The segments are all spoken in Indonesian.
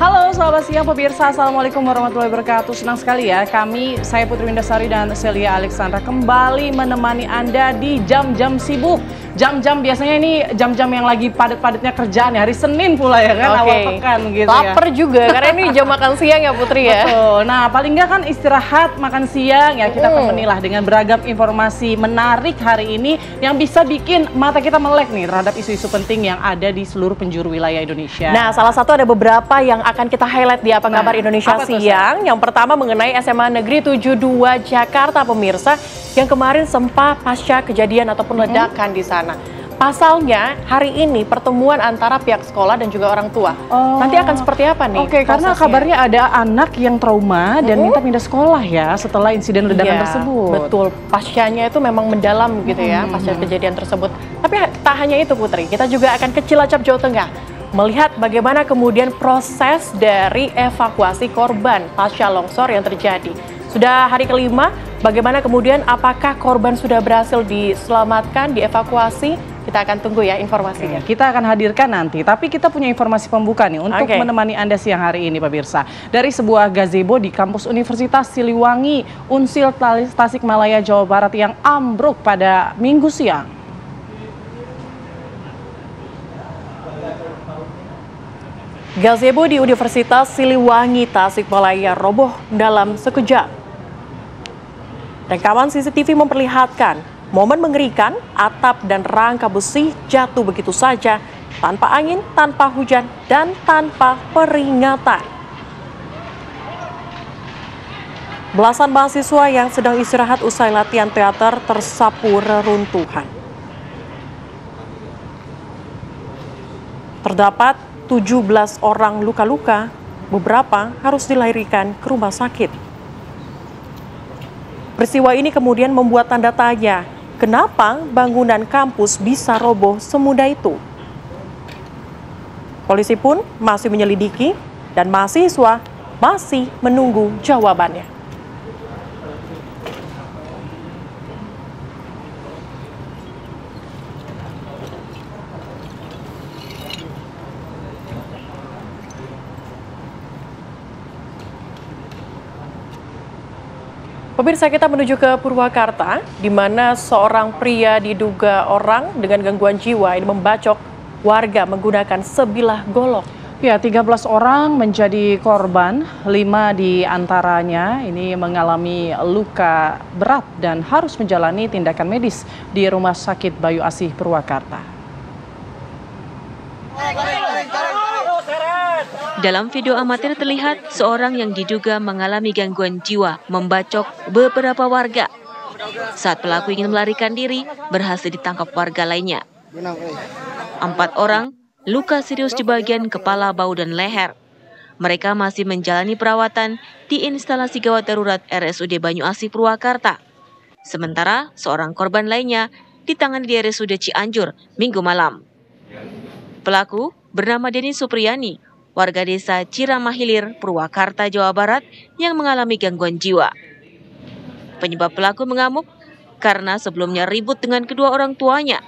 Halo, selamat siang pemirsa. Assalamualaikum warahmatullahi wabarakatuh. Senang sekali ya, saya Putri Windasari dan Celia Alexandra kembali menemani Anda di jam-jam sibuk. Jam-jam biasanya ini jam-jam yang lagi padat-padatnya kerjaan ya, hari Senin pula ya kan, awal pekan gitu ya. Laper juga, karena ini jam makan siang ya Putri ya. Betul. Nah, paling nggak kan istirahat, makan siang ya, kita temanilah dengan beragam informasi menarik hari ini yang bisa bikin mata kita melek nih terhadap isu-isu penting yang ada di seluruh penjuru wilayah Indonesia. Nah, salah satu ada beberapa yang akan kita highlight di Apa Kabar Indonesia Siang. Yang pertama mengenai SMA Negeri 72 Jakarta pemirsa, yang kemarin sempat pasca kejadian ataupun ledakan di sana. Pasalnya hari ini pertemuan antara pihak sekolah dan juga orang tua. Nanti akan seperti apa nih? Oke, karena kabarnya ada anak yang trauma dan minta pindah sekolah ya setelah insiden ledakan tersebut. Betul, pascanya itu memang mendalam gitu ya, pasca kejadian tersebut. Tapi tak hanya itu Putri, kita juga akan ke Cilacap, Jawa Tengah. Melihat bagaimana kemudian proses dari evakuasi korban pasca longsor yang terjadi. Sudah hari kelima, bagaimana kemudian apakah korban sudah berhasil diselamatkan, dievakuasi? Kita akan tunggu ya informasinya. Kita akan hadirkan nanti, tapi kita punya informasi pembuka nih untuk menemani Anda siang hari ini pemirsa. Dari sebuah gazebo di kampus Universitas Siliwangi, Unsil Tasikmalaya, Jawa Barat yang ambruk pada Minggu siang. Gazebo di Universitas Siliwangi, Tasikmalaya roboh dalam sekejap. Rekaman CCTV memperlihatkan momen mengerikan, atap dan rangka besi jatuh begitu saja, tanpa angin, tanpa hujan, dan tanpa peringatan. Belasan mahasiswa yang sedang istirahat usai latihan teater tersapu reruntuhan. Terdapat 17 orang luka-luka, beberapa harus dilarikan ke rumah sakit. Peristiwa ini kemudian membuat tanda tanya, kenapa bangunan kampus bisa roboh semudah itu? Polisi pun masih menyelidiki dan mahasiswa masih menunggu jawabannya. Pemirsa, kita menuju ke Purwakarta, di mana seorang pria diduga orang dengan gangguan jiwa ini membacok warga menggunakan sebilah golok. Ya, 13 orang menjadi korban, 5 di antaranya ini mengalami luka berat dan harus menjalani tindakan medis di Rumah Sakit Bayu Asih Purwakarta. Dalam video amatir terlihat seorang yang diduga mengalami gangguan jiwa membacok beberapa warga. Saat pelaku ingin melarikan diri, berhasil ditangkap warga lainnya. 4 orang luka serius di bagian kepala, bahu, dan leher. Mereka masih menjalani perawatan di instalasi gawat darurat RSUD Banyu Asih Purwakarta. Sementara seorang korban lainnya ditangani di RSUD Cianjur Minggu malam. Pelaku bernama Deni Supriyani, warga desa Ciramah Hilir, Purwakarta, Jawa Barat yang mengalami gangguan jiwa. Penyebab pelaku mengamuk karena sebelumnya ribut dengan kedua orang tuanya.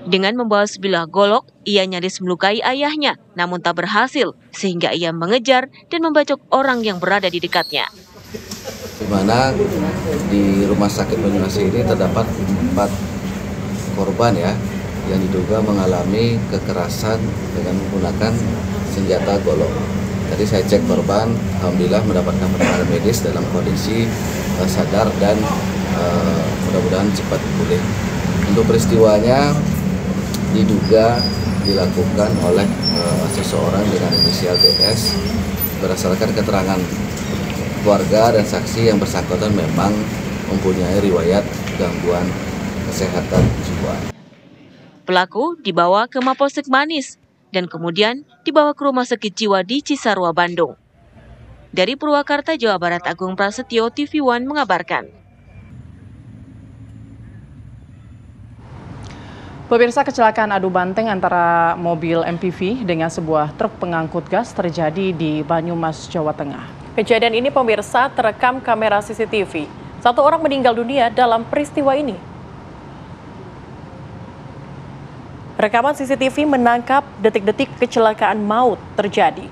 Dengan membawa sebilah golok, ia nyaris melukai ayahnya, namun tak berhasil sehingga ia mengejar dan membacok orang yang berada di dekatnya. Di mana di Rumah Sakit Banyu Asih ini terdapat 4 korban ya, yang diduga mengalami kekerasan dengan menggunakan senjata golok. Tadi saya cek korban, alhamdulillah mendapatkan penanganan medis dalam kondisi sadar dan mudah-mudahan cepat pulih. Untuk peristiwanya diduga dilakukan oleh seseorang dengan inisial DS. Berdasarkan keterangan keluarga dan saksi, yang bersangkutan memang mempunyai riwayat gangguan kesehatan jiwa. Pelaku dibawa ke Mapolsek Manis dan kemudian dibawa ke Rumah Sakit Jiwa di Cisarua, Bandung. Dari Purwakarta, Jawa Barat, Agung Prasetyo, TV One mengabarkan. Pemirsa, kecelakaan adu banteng antara mobil MPV dengan sebuah truk pengangkut gas terjadi di Banyumas, Jawa Tengah. Kejadian ini pemirsa terekam kamera CCTV. 1 orang meninggal dunia dalam peristiwa ini. Rekaman CCTV menangkap detik-detik kecelakaan maut terjadi.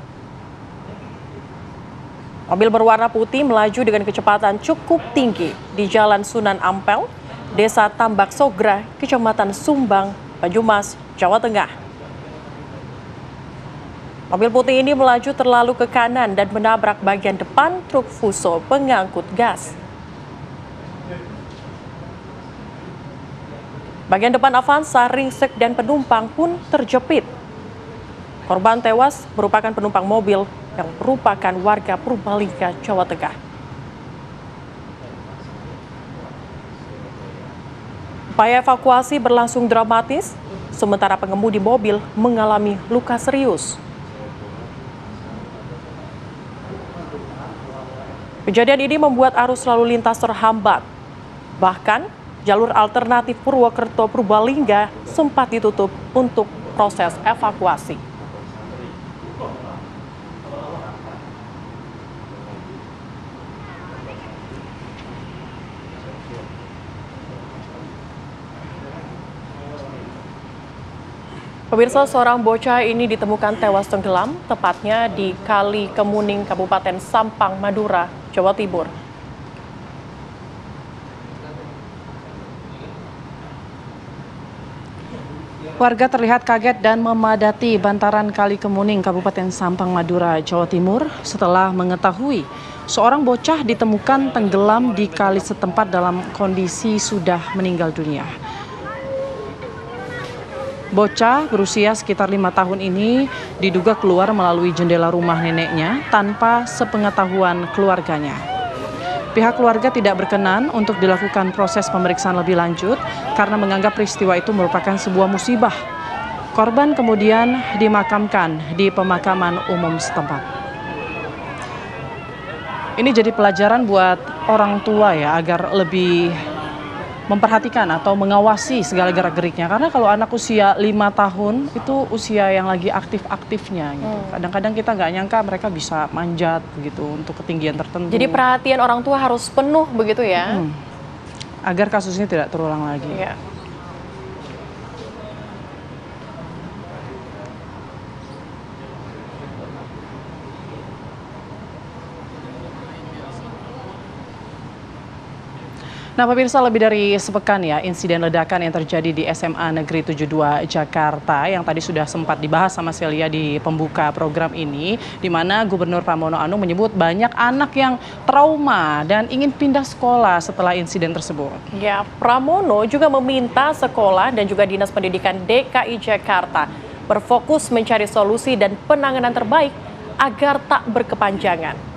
Mobil berwarna putih melaju dengan kecepatan cukup tinggi di Jalan Sunan Ampel, Desa Tambak Sogra, Kecamatan Sumbang, Banyumas, Jawa Tengah. Mobil putih ini melaju terlalu ke kanan dan menabrak bagian depan truk Fuso pengangkut gas. Bagian depan Avanza, ringsek dan penumpang pun terjepit. Korban tewas merupakan penumpang mobil yang merupakan warga Purbalingga, Jawa Tengah. Upaya evakuasi berlangsung dramatis, sementara pengemudi mobil mengalami luka serius. Kejadian ini membuat arus lalu lintas terhambat. Bahkan, jalur alternatif Purwokerto-Purbalingga sempat ditutup untuk proses evakuasi. Pemirsa, seorang bocah ini ditemukan tewas tenggelam, tepatnya di Kali Kemuning, Kabupaten Sampang, Madura, Jawa Timur. Warga terlihat kaget dan memadati bantaran Kali Kemuning, Kabupaten Sampang, Madura, Jawa Timur setelah mengetahui seorang bocah ditemukan tenggelam di kali setempat dalam kondisi sudah meninggal dunia. Bocah berusia sekitar 5 tahun ini diduga keluar melalui jendela rumah neneknya tanpa sepengetahuan keluarganya. Pihak keluarga tidak berkenan untuk dilakukan proses pemeriksaan lebih lanjut karena menganggap peristiwa itu merupakan sebuah musibah. Korban kemudian dimakamkan di pemakaman umum setempat. Ini jadi pelajaran buat orang tua ya, agar lebih memperhatikan atau mengawasi segala gerak-geriknya. Karena kalau anak usia 5 tahun itu usia yang lagi aktif-aktifnya gitu. Kadang-kadang kita nggak nyangka mereka bisa manjat gitu untuk ketinggian tertentu. Jadi perhatian orang tua harus penuh begitu ya? Agar kasus ini tidak terulang lagi. Iya. Nah pemirsa, lebih dari sepekan ya insiden ledakan yang terjadi di SMA Negeri 72 Jakarta yang tadi sudah sempat dibahas sama Celia di pembuka program ini, di mana Gubernur Pramono Anung menyebut banyak anak yang trauma dan ingin pindah sekolah setelah insiden tersebut. Ya, Pramono juga meminta sekolah dan juga Dinas Pendidikan DKI Jakarta berfokus mencari solusi dan penanganan terbaik agar tak berkepanjangan.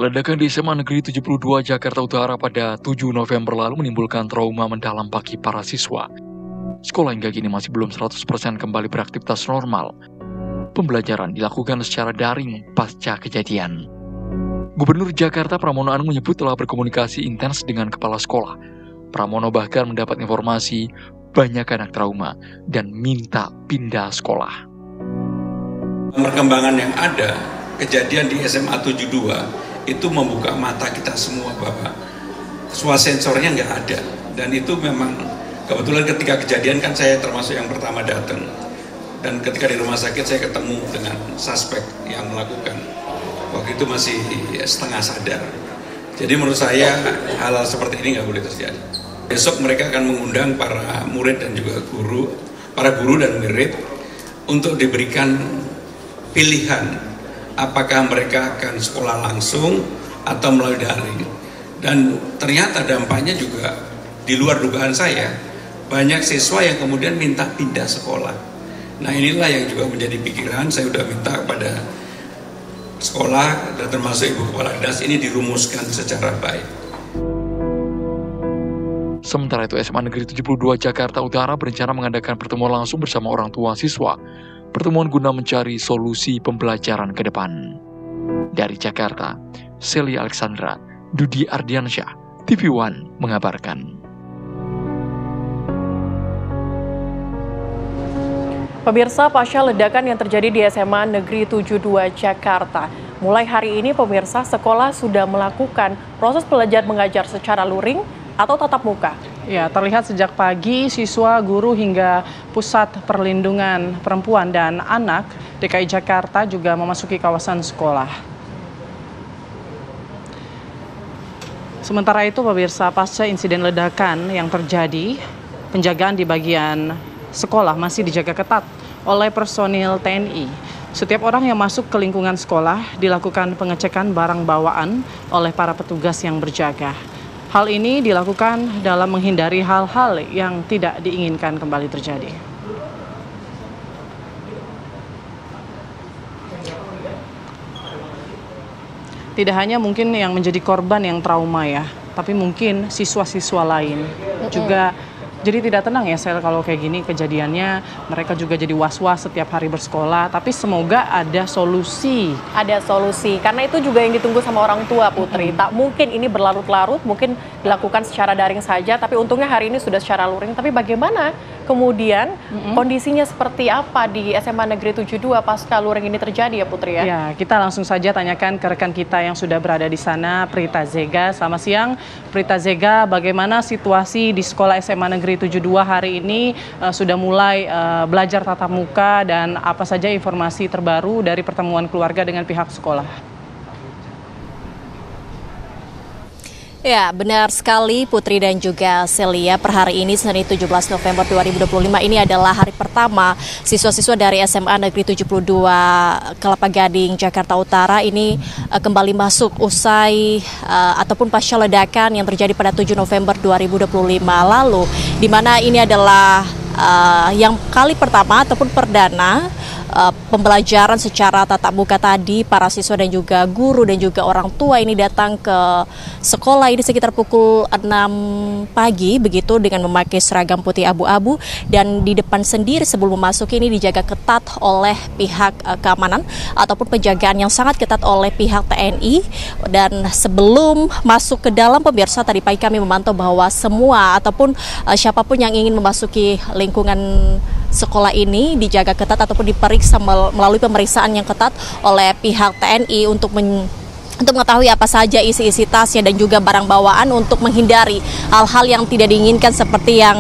Ledakan di SMA Negeri 72 Jakarta Utara pada 7 November lalu menimbulkan trauma mendalam bagi para siswa. Sekolah hingga kini masih belum 100% kembali beraktivitas normal. Pembelajaran dilakukan secara daring pasca kejadian. Gubernur Jakarta Pramono Anung menyebut telah berkomunikasi intens dengan kepala sekolah. Pramono bahkan mendapat informasi banyak anak trauma dan minta pindah sekolah. Perkembangan yang ada, kejadian di SMA 72 itu membuka mata kita semua bahwa sensornya nggak ada. Dan itu memang kebetulan ketika kejadian kan saya termasuk yang pertama datang. Dan ketika di rumah sakit saya ketemu dengan suspek yang melakukan. Waktu itu masih setengah sadar. Jadi menurut saya hal-hal seperti ini nggak boleh terjadi. Besok mereka akan mengundang para murid dan juga para guru dan murid untuk diberikan pilihan apakah mereka akan sekolah langsung atau melalui daring. Dan ternyata dampaknya juga di luar dugaan saya, banyak siswa yang kemudian minta pindah sekolah. Nah inilah yang juga menjadi pikiran, saya sudah minta kepada sekolah dan termasuk Ibu Kepala Dinas ini dirumuskan secara baik. Sementara itu SMA Negeri 72 Jakarta Utara berencana mengadakan pertemuan langsung bersama orang tua siswa. Pertemuan guna mencari solusi pembelajaran ke depan. Dari Jakarta, Celia Alexandra, Dudi Ardiansyah, TV One mengabarkan. Pemirsa, pasca ledakan yang terjadi di SMA Negeri 72 Jakarta. Mulai hari ini pemirsa, sekolah sudah melakukan proses belajar mengajar secara luring atau tatap muka. Ya, terlihat sejak pagi siswa, guru hingga Pusat Perlindungan Perempuan dan Anak DKI Jakarta juga memasuki kawasan sekolah. Sementara itu pemirsa, pasca insiden ledakan yang terjadi, penjagaan di bagian sekolah masih dijaga ketat oleh personil TNI. Setiap orang yang masuk ke lingkungan sekolah dilakukan pengecekan barang bawaan oleh para petugas yang berjaga. Hal ini dilakukan dalam menghindari hal-hal yang tidak diinginkan kembali terjadi. Tidak hanya mungkin yang menjadi korban yang trauma ya, tapi mungkin siswa-siswa lain juga jadi tidak tenang ya Sel kalau kayak gini kejadiannya. Mereka juga jadi was-was setiap hari bersekolah, tapi semoga ada solusi. Ada solusi, karena itu juga yang ditunggu sama orang tua, Putri. Tak mungkin ini berlarut-larut, mungkin dilakukan secara daring saja, tapi untungnya hari ini sudah secara luring. Tapi bagaimana kemudian kondisinya seperti apa di SMA Negeri 72 pasca luring ini terjadi ya Putri ya? Ya, kita langsung saja tanyakan ke rekan kita yang sudah berada di sana, Prita Zega. Selamat siang, Prita Zega. Bagaimana situasi di sekolah SMA Negeri 72 hari ini? Sudah mulai belajar tatap muka dan apa saja informasi terbaru dari pertemuan keluarga dengan pihak sekolah? Ya, benar sekali Putri dan juga Celia. Per hari ini, Senin 17 November 2025, ini adalah hari pertama siswa-siswa dari SMA Negeri 72 Kelapa Gading, Jakarta Utara ini kembali masuk usai ataupun pasca ledakan yang terjadi pada 7 November 2025 lalu, di mana ini adalah yang kali pertama ataupun perdana pembelajaran secara tatap muka tadi. Para siswa dan juga guru dan juga orang tua ini datang ke sekolah ini sekitar pukul 6 pagi begitu dengan memakai seragam putih abu-abu, dan di depan sendiri sebelum memasuki ini dijaga ketat oleh pihak keamanan ataupun penjagaan yang sangat ketat oleh pihak TNI. Dan sebelum masuk ke dalam, pemirsa, tadi pagi kami memantau bahwa semua ataupun siapapun yang ingin memasuki lingkungan sekolah ini dijaga ketat ataupun diperiksa melalui pemeriksaan yang ketat oleh pihak TNI untuk mengetahui apa saja isi-isi tasnya dan juga barang bawaan untuk menghindari hal-hal yang tidak diinginkan seperti yang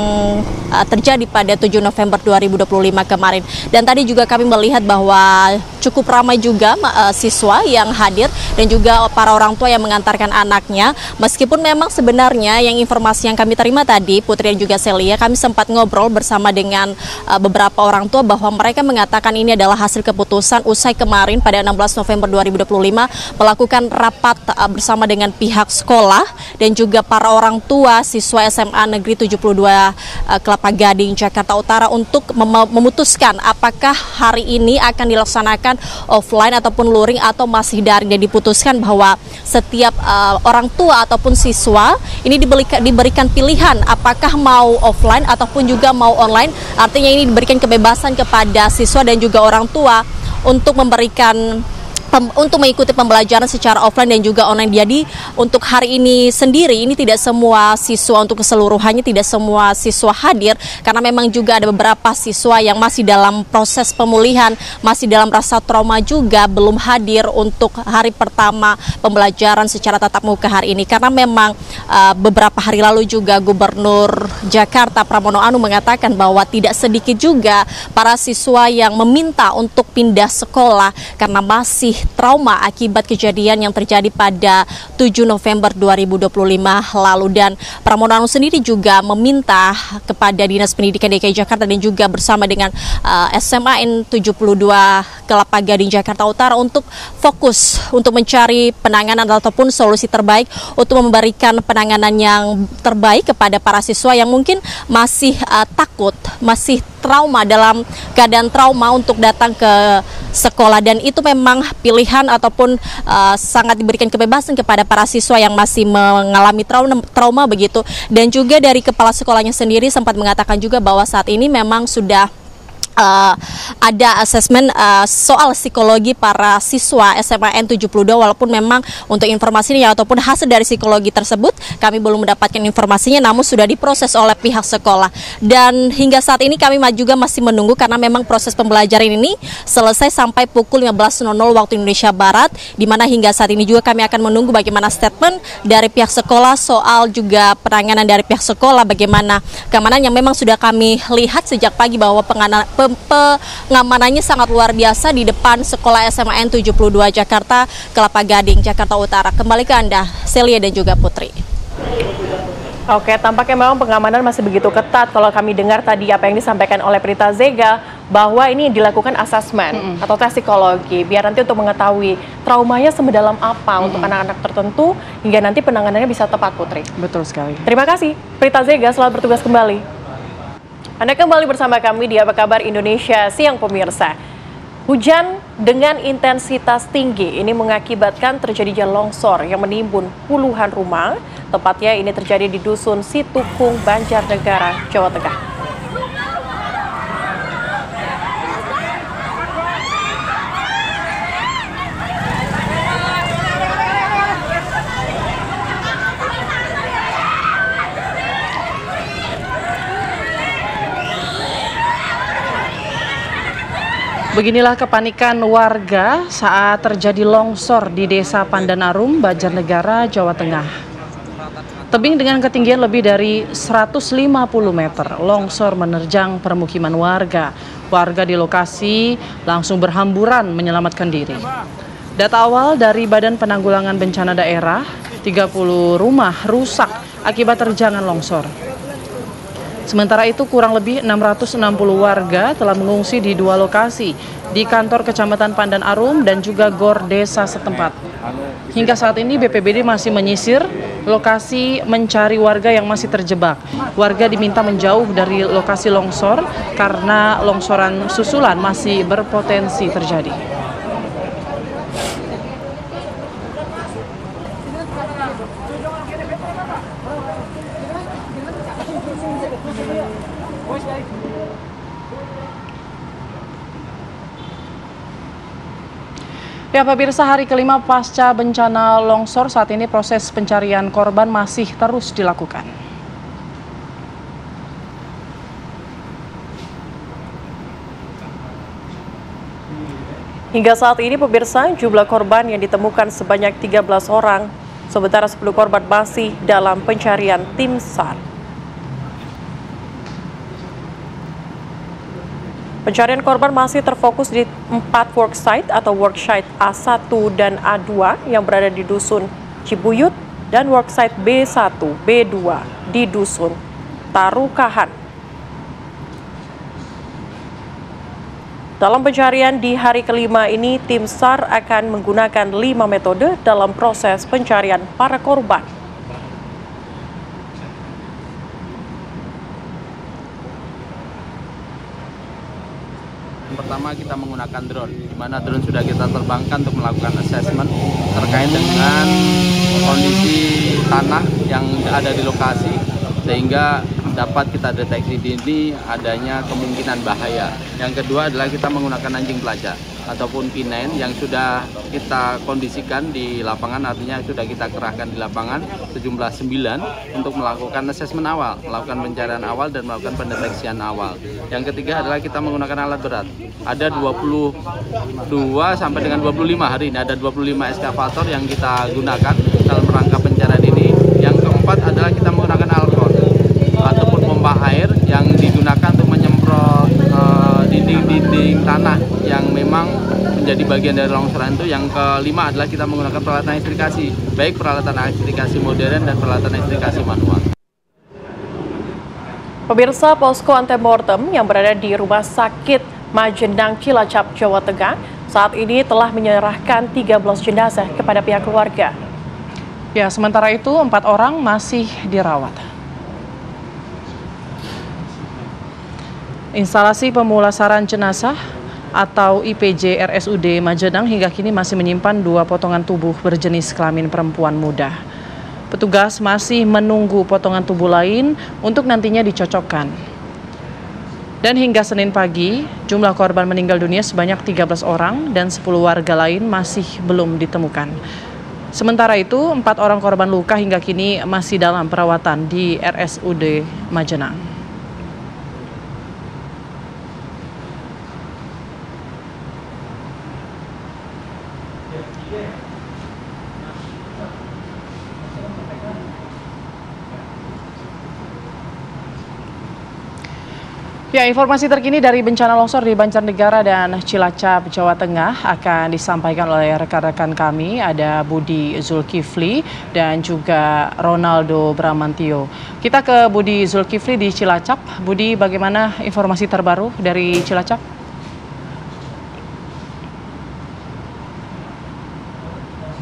terjadi pada 7 November 2025 kemarin. Dan tadi juga kami melihat bahwa cukup ramai juga siswa yang hadir dan juga para orang tua yang mengantarkan anaknya. Meskipun memang sebenarnya yang informasi yang kami terima tadi, Putri dan juga Celia, kami sempat ngobrol bersama dengan beberapa orang tua bahwa mereka mengatakan ini adalah hasil keputusan usai kemarin pada 16 November 2025 melakukan rapat bersama dengan pihak sekolah dan juga para orang tua siswa SMA Negeri 72 Kelapa Gading, Jakarta Utara untuk memutuskan apakah hari ini akan dilaksanakan offline ataupun luring atau masih daring. Dan diputuskan bahwa setiap orang tua ataupun siswa ini diberikan pilihan apakah mau offline ataupun juga mau online. Artinya ini diberikan kebebasan kepada siswa dan juga orang tua untuk mengikuti pembelajaran secara offline dan juga online. Jadi untuk hari ini sendiri ini tidak semua siswa, untuk keseluruhannya tidak semua siswa hadir, karena memang juga ada beberapa siswa yang masih dalam proses pemulihan, masih dalam rasa trauma juga, belum hadir untuk hari pertama pembelajaran secara tatap muka hari ini. Karena memang beberapa hari lalu juga Gubernur Jakarta Pramono Anung mengatakan bahwa tidak sedikit juga para siswa yang meminta untuk pindah sekolah karena masih trauma akibat kejadian yang terjadi pada 7 November 2025 lalu. Dan Pramono Anung sendiri juga meminta kepada Dinas Pendidikan DKI Jakarta dan juga bersama dengan SMA N72 Kelapa Gading Jakarta Utara untuk fokus untuk mencari penanganan ataupun solusi terbaik untuk memberikan penanganan yang terbaik kepada para siswa yang mungkin masih takut, masih trauma, dalam keadaan trauma untuk datang ke sekolah. Dan itu memang pilihan ataupun sangat diberikan kebebasan kepada para siswa yang masih mengalami trauma begitu. Dan juga dari kepala sekolahnya sendiri sempat mengatakan juga bahwa saat ini memang sudah ada asesmen soal psikologi para siswa SMA N72, walaupun memang untuk informasinya ataupun hasil dari psikologi tersebut kami belum mendapatkan informasinya, namun sudah diproses oleh pihak sekolah. Dan hingga saat ini kami juga masih menunggu karena memang proses pembelajaran ini selesai sampai pukul 15.00 waktu Indonesia Barat, di mana hingga saat ini juga kami akan menunggu bagaimana statement dari pihak sekolah soal juga penanganan dari pihak sekolah, bagaimana keamanan yang memang sudah kami lihat sejak pagi bahwa pengamanannya sangat luar biasa di depan sekolah SMA N72 Jakarta, Kelapa Gading, Jakarta Utara. Kembali ke Anda, Celia dan juga Putri. Oke, tampaknya memang pengamanan masih begitu ketat. Kalau kami dengar tadi apa yang disampaikan oleh Prita Zega, bahwa ini dilakukan asesmen atau tes psikologi, biar nanti untuk mengetahui traumanya semendalam apa untuk anak-anak tertentu, hingga nanti penanganannya bisa tepat, Putri. Betul sekali. Terima kasih, Prita Zega, selamat bertugas kembali. Anda kembali bersama kami di Apa Kabar Indonesia Siang, pemirsa. Hujan dengan intensitas tinggi ini mengakibatkan terjadinya longsor yang menimbun puluhan rumah. Tepatnya ini terjadi di Dusun Situkung, Banjarnegara, Jawa Tengah. Beginilah kepanikan warga saat terjadi longsor di Desa Pandanarum, Banjarnegara, Jawa Tengah. Tebing dengan ketinggian lebih dari 150 meter, longsor menerjang permukiman warga. Warga di lokasi langsung berhamburan menyelamatkan diri. Data awal dari Badan Penanggulangan Bencana Daerah, 30 rumah rusak akibat terjangan longsor. Sementara itu kurang lebih 660 warga telah mengungsi di dua lokasi, di kantor Kecamatan Pandan Arum dan juga GOR desa setempat. Hingga saat ini BPBD masih menyisir lokasi mencari warga yang masih terjebak. Warga diminta menjauh dari lokasi longsor karena longsoran susulan masih berpotensi terjadi. Ya, pemirsa, hari kelima pasca bencana longsor, saat ini proses pencarian korban masih terus dilakukan. Hingga saat ini, pemirsa, jumlah korban yang ditemukan sebanyak 13 orang, sementara 10 korban masih dalam pencarian tim SAR. Pencarian korban masih terfokus di 4 worksite atau worksite A1 dan A2 yang berada di Dusun Cibuyut dan worksite B1, B2 di Dusun Tarukahan. Dalam pencarian di hari kelima ini, tim SAR akan menggunakan 5 metode dalam proses pencarian para korban. Pertama, kita menggunakan drone, di mana drone sudah kita terbangkan untuk melakukan assessment terkait dengan kondisi tanah yang ada di lokasi, sehingga dapat kita deteksi dini adanya kemungkinan bahaya. Yang kedua adalah kita menggunakan anjing pelacak ataupun K9 yang sudah kita kondisikan di lapangan, artinya sudah kita kerahkan di lapangan sejumlah 9 untuk melakukan asesmen awal, melakukan pencarian awal dan melakukan pendeteksian awal. Yang ketiga adalah kita menggunakan alat berat. Ada 22 sampai dengan 25 hari ini, ada 25 eskavator yang kita gunakan dalam rangka pencarian ini. Yang keempat adalah kita menggunakan alkon ataupun pompa air yang digunakan untuk menyemprot dinding-dinding tanah yang memang menjadi bagian dari longsoran itu. Yang kelima adalah kita menggunakan peralatan ekstrikasi, baik peralatan ekstrikasi modern dan peralatan ekstrikasi manual. Pemirsa, posko antemortem yang berada di Rumah Sakit Majenang Cilacap, Jawa Tengah saat ini telah menyerahkan 13 jenazah kepada pihak keluarga. Ya, sementara itu 4 orang masih dirawat. Instalasi pemulasaran jenazah atau IPJ RSUD Majenang hingga kini masih menyimpan 2 potongan tubuh berjenis kelamin perempuan muda. Petugas masih menunggu potongan tubuh lain untuk nantinya dicocokkan. Dan hingga Senin pagi, jumlah korban meninggal dunia sebanyak 13 orang dan 10 warga lain masih belum ditemukan. Sementara itu, 4 orang korban luka hingga kini masih dalam perawatan di RSUD Majenang. Ya, informasi terkini dari bencana longsor di Banjarnegara dan Cilacap, Jawa Tengah akan disampaikan oleh rekan-rekan kami. Ada Budi Zulkifli dan juga Ronaldo Bramantio. Kita ke Budi Zulkifli di Cilacap. Budi, bagaimana informasi terbaru dari Cilacap?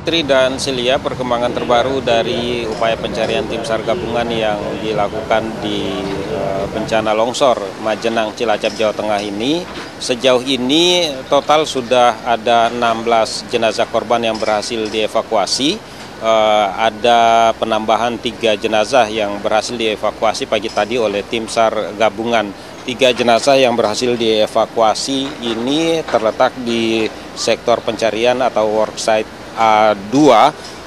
Putri dan Celia, perkembangan terbaru dari upaya pencarian tim SAR gabungan yang dilakukan di bencana longsor Majenang, Cilacap, Jawa Tengah ini. Sejauh ini total sudah ada 16 jenazah korban yang berhasil dievakuasi. Ada penambahan 3 jenazah yang berhasil dievakuasi pagi tadi oleh tim SAR gabungan. 3 jenazah yang berhasil dievakuasi ini terletak di sektor pencarian atau worksite A2,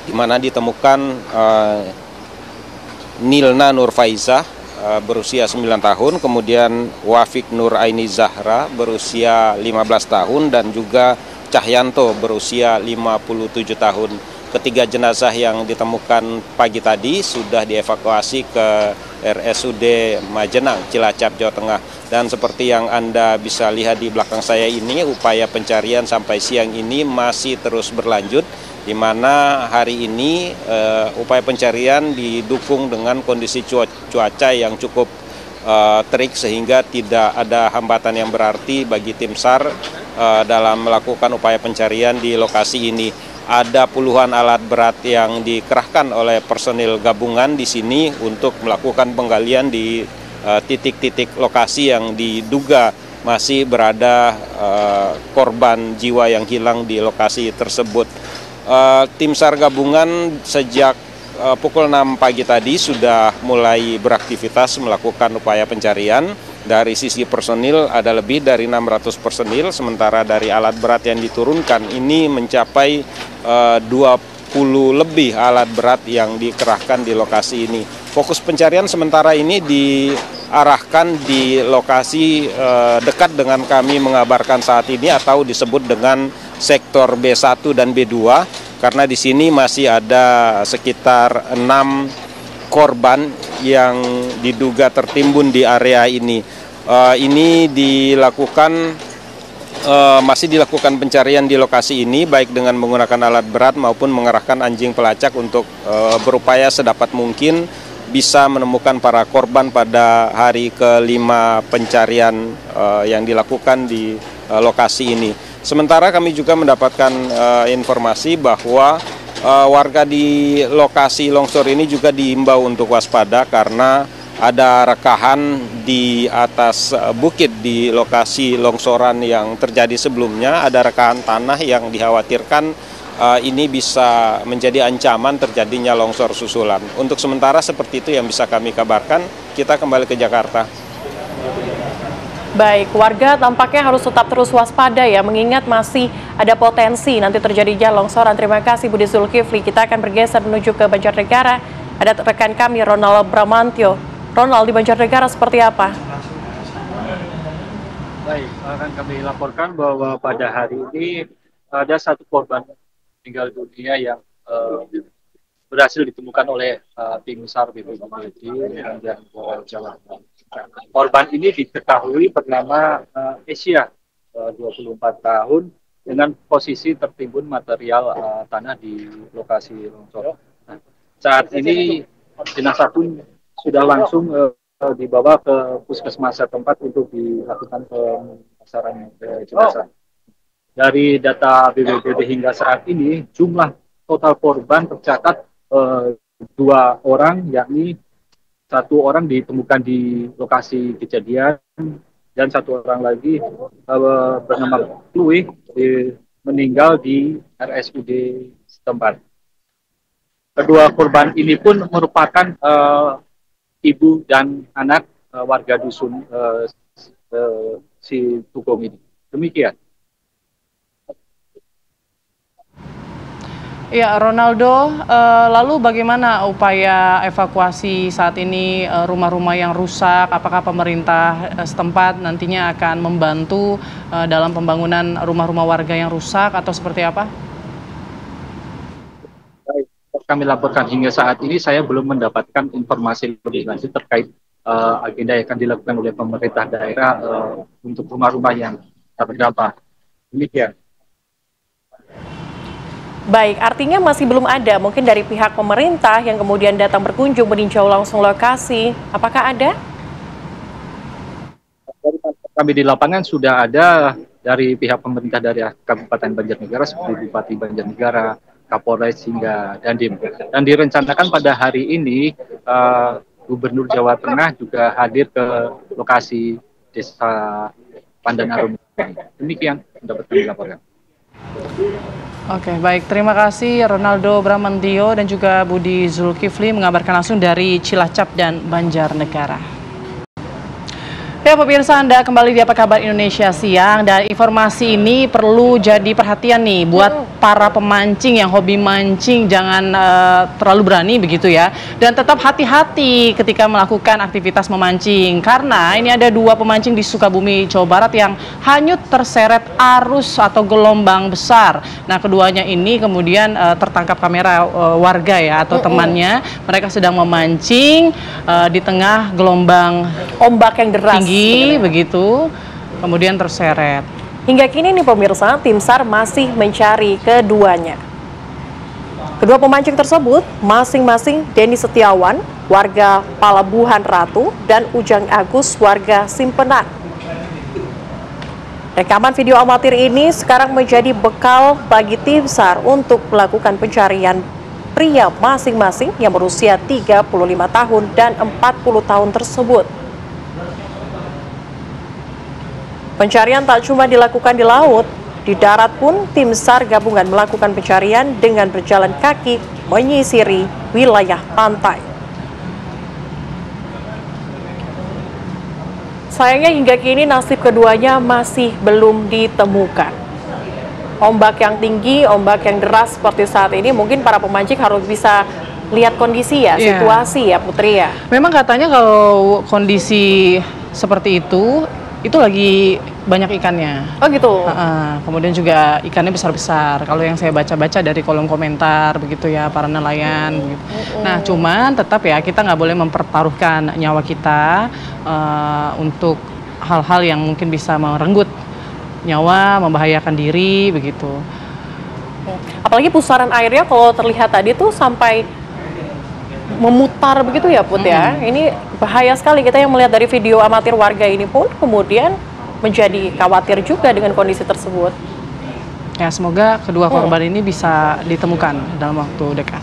di mana ditemukan Nilna Nur Faizah berusia 9 tahun, kemudian Wafik Nur Aini Zahra berusia 15 tahun, dan juga Cahyanto berusia 57 tahun. Ketiga jenazah yang ditemukan pagi tadi sudah dievakuasi ke RSUD Majenang, Cilacap, Jawa Tengah. Dan seperti yang Anda bisa lihat di belakang saya ini, upaya pencarian sampai siang ini masih terus berlanjut, di mana hari ini upaya pencarian didukung dengan kondisi cuaca yang cukup terik, sehingga tidak ada hambatan yang berarti bagi tim SAR dalam melakukan upaya pencarian di lokasi ini. Ada puluhan alat berat yang dikerahkan oleh personil gabungan di sini untuk melakukan penggalian di titik-titik lokasi yang diduga masih berada korban jiwa yang hilang di lokasi tersebut. Tim SAR gabungan sejak pukul 6 pagi tadi sudah mulai beraktivitas melakukan upaya pencarian. Dari sisi personil ada lebih dari 600 personil, sementara dari alat berat yang diturunkan ini mencapai 20 lebih alat berat yang dikerahkan di lokasi ini. Fokus pencarian sementara ini diarahkan di lokasi dekat dengan kami mengabarkan saat ini, atau disebut dengan sektor B1 dan B2, karena di sini masih ada sekitar 6 korban yang diduga tertimbun di area ini. Ini masih dilakukan pencarian di lokasi ini, baik dengan menggunakan alat berat maupun mengerahkan anjing pelacak untuk berupaya sedapat mungkin bisa menemukan para korban pada hari ke-5 pencarian yang dilakukan di lokasi ini. Sementara kami juga mendapatkan informasi bahwa warga di lokasi longsor ini juga diimbau untuk waspada karena ada rekahan di atas bukit di lokasi longsoran yang terjadi sebelumnya. Ada rekahan tanah yang dikhawatirkan ini bisa menjadi ancaman terjadinya longsor susulan. Untuk sementara seperti itu yang bisa kami kabarkan. Kita kembali ke Jakarta. Baik, warga tampaknya harus tetap terus waspada ya, mengingat masih ada potensi nanti terjadinya longsoran. Terima kasih Budi Zulkifli. Kita akan bergeser menuju ke Banjarnegara. Ada rekan kami Ronaldo Bramantio. Ronald, di Banjarnegara seperti apa? Baik, akan kami laporkan bahwa pada hari ini ada 1 korban meninggal dunia yang berhasil ditemukan oleh tim SAR BPBD dan Jawa Tengah. Korban ini diketahui bernama Asia, 24 tahun, dengan posisi tertimbun material tanah di lokasi longsor. Nah, saat ini jenazah pun sudah langsung dibawa ke puskesmas setempat untuk dilakukan pemasaran jenazah. Dari data BPBD hingga saat ini, jumlah total korban tercatat 2 orang, yakni 1 orang ditemukan di lokasi kejadian dan 1 orang lagi bernama Chloe meninggal di RSUD setempat. Kedua korban ini pun merupakan ibu dan anak warga dusun si Tugong ini. Demikian. Ya, Ronaldo, lalu bagaimana upaya evakuasi saat ini rumah-rumah yang rusak? Apakah pemerintah setempat nantinya akan membantu dalam pembangunan rumah-rumah warga yang rusak atau seperti apa? Baik, kami laporkan hingga saat ini saya belum mendapatkan informasi lebih lanjut terkait agenda yang akan dilakukan oleh pemerintah daerah untuk rumah-rumah yang terdampak. Demikian. Baik, artinya masih belum ada mungkin dari pihak pemerintah yang kemudian datang berkunjung meninjau langsung lokasi. Apakah ada? Kami di lapangan sudah ada dari pihak pemerintah dari Kabupaten Banjarnegara seperti Bupati Banjarnegara, Kapolres hingga Dandim. Dan direncanakan pada hari ini Gubernur Jawa Tengah juga hadir ke lokasi Desa Pandanarum. Demikian dapat kami laporkan. Oke, baik. Terima kasih Ronaldo Bramantio dan juga Budi Zulkifli mengabarkan langsung dari Cilacap dan Banjarnegara. Ya pemirsa, Anda kembali di Apa Kabar Indonesia Siang, dan informasi ini perlu jadi perhatian nih buat para pemancing yang hobi mancing. Jangan terlalu berani begitu ya, dan tetap hati-hati ketika melakukan aktivitas memancing, karena ini ada dua pemancing di Sukabumi, Jawa Barat yang hanyut terseret arus atau gelombang besar. Nah, keduanya ini kemudian tertangkap kamera warga ya atau temannya. Mereka sedang memancing di tengah gelombang Ombak yang deras tinggi begitu, kemudian terseret. Hingga kini nih pemirsa, tim SAR masih mencari keduanya. Kedua pemancing tersebut masing-masing Denny Setiawan, warga Palabuhan Ratu, dan Ujang Agus, warga Simpenan. Rekaman video amatir ini sekarang menjadi bekal bagi tim SAR untuk melakukan pencarian pria masing-masing yang berusia 35 tahun dan 40 tahun tersebut. Pencarian tak cuma dilakukan di laut, di darat pun tim SAR gabungan melakukan pencarian dengan berjalan kaki menyisiri wilayah pantai. Sayangnya hingga kini nasib keduanya masih belum ditemukan. Ombak yang tinggi, ombak yang deras seperti saat ini, mungkin para pemancing harus bisa lihat kondisi ya, situasi ya Putri ya. Memang katanya kalau kondisi seperti itu lagi banyak ikannya. Oh gitu. Kemudian juga ikannya besar-besar. Kalau yang saya baca-baca dari kolom komentar begitu ya, para nelayan. Begitu. Nah, cuman tetap ya kita nggak boleh mempertaruhkan nyawa kita untuk hal-hal yang mungkin bisa merenggut nyawa, membahayakan diri begitu. Apalagi pusaran airnya kalau terlihat tadi tuh sampai memutar begitu ya Put ya. Ini bahaya sekali, kita yang melihat dari video amatir warga ini pun kemudian menjadi khawatir juga dengan kondisi tersebut. Ya, semoga kedua korban ini bisa ditemukan dalam waktu dekat.